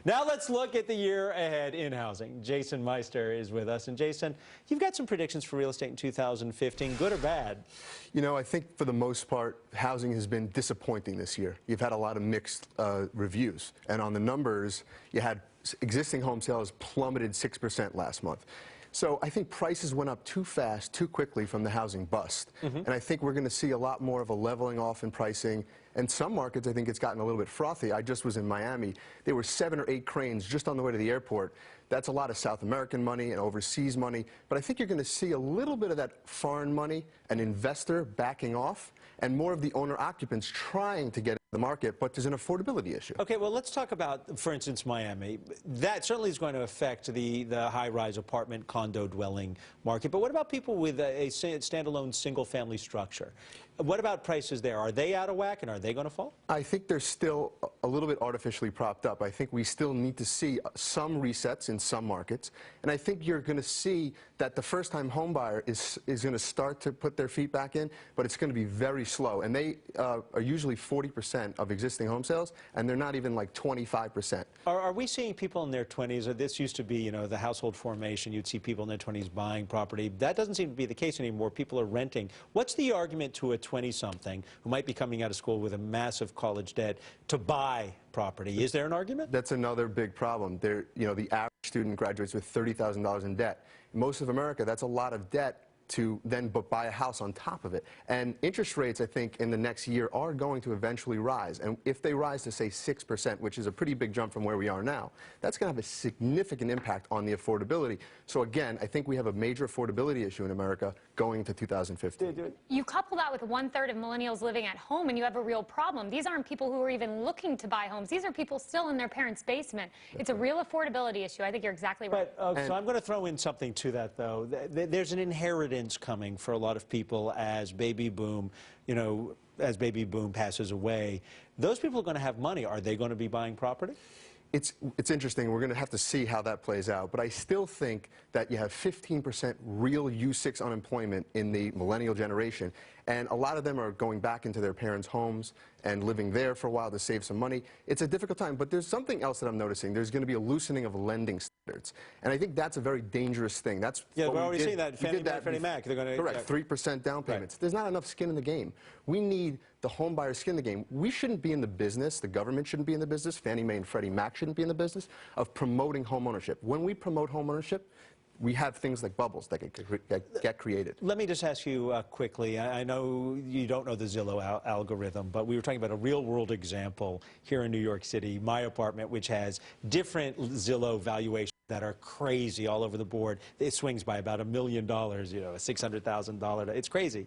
Now let's look at the year ahead in housing. Jason Meister is with us. And Jason, you've got some predictions for real estate in 2015, good or bad? You know, I think for the most part, housing has been disappointing this year. You've had a lot of mixed reviews. And on the numbers, you had existing home sales plummeted 6% last month. So I think prices went up too fast, too quickly from the housing bust. And I think we're going to see a lot more of a leveling off in pricing. And some markets, I think it's gotten a little bit frothy. I just was in Miami. There were 7 or 8 cranes just on the way to the airport. That's a lot of South American money and overseas money. But I think you're going to see a little bit of that foreign money, an investor backing off, and more of the owner-occupants trying to get into the market, but there's an affordability issue. Okay, well, let's talk about, for instance, Miami. That certainly is going to affect the high-rise apartment condo dwelling market. But what about people with a standalone single-family structure? What about prices there? Are they out of whack, and are they going to fall? I think they're still a little bit artificially propped up. I think we still need to see some resets in some markets. And I think you're going to see that the first-time home buyer is going to start to put their feet back in, but it's going to be very slow. And they are usually 40% of existing home sales, and they're not even like 25%. Are we seeing people in their 20s? Or this used to be, you know, the household formation. You'd see people in their 20s buying property. That doesn't seem to be the case anymore. People are renting. What's the argument to a 20-something who might be coming out of school with a massive college debt to buy property? Is there an argument? That's another big problem. You know, the average student graduates with $30,000 in debt. In most of America, that's a lot of debt to then buy a house on top of it. And interest rates, I think, in the next year are going to eventually rise. And if they rise to, say, 6%, which is a pretty big jump from where we are now, that's going to have a significant impact on the affordability. So again, I think we have a major affordability issue in America going into 2015. You couple that with 1/3 of millennials living at home, and you have a real problem. These aren't people who are even looking to buy homes. These are people still in their parents' basement. It's a real affordability issue. I think you're exactly right. But, so I'm going to throw in something to that, though. There's an inheritance coming for a lot of people as baby boom, you know, as baby boom passes away. Those people are going to have money. Are they going to be buying property? It's interesting. We're going to have to see how that plays out. But I still think that you have 15% real U6 unemployment in the millennial generation. And a lot of them are going back into their parents' homes and living there for a while to save some money. It's a difficult time. But there's something else that I'm noticing. There's going to be a loosening of lending standards. And I think that's a very dangerous thing. That's yeah, we're already seeing that. Freddie Mac. They're going to, correct, 3% down payments. Right. There's not enough skin in the game. We need the home buyer skin in the game. We shouldn't be in the business, the government shouldn't be in the business, Fannie Mae and Freddie Mac shouldn't be in the business of promoting home ownership. When we promote home ownership, we have things like bubbles that get created. Let me just ask you quickly, I know you don't know the Zillow algorithm, but we were talking about a real-world example here in New York City, my apartment, which has different Zillow valuations that are crazy all over the board. It swings by about $1 million, you know, $600,000. It's crazy.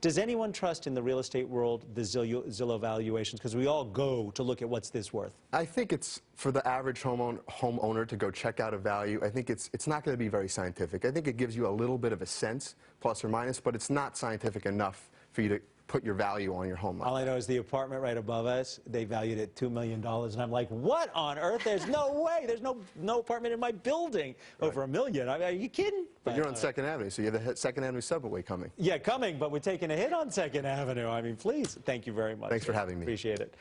Does anyone trust in the real estate world the Zillow valuations? Because we all go to look at what's this worth. I think it's for the average homeowner to go check out a value. I think it's not going to be very scientific. I think it gives you a little bit of a sense, plus or minus, but it's not scientific enough for you to put your value on your home. All I know is the apartment right above us, they valued it $2 million, and I'm like, what on earth? There's no way. There's no apartment in my building over $1 million. I mean, are you kidding? But you're on 2nd Avenue, so you have the 2nd Avenue subway coming. Yeah, coming, but we're taking a hit on 2nd Avenue. I mean, please, thank you very much. Thanks for having me. Appreciate it.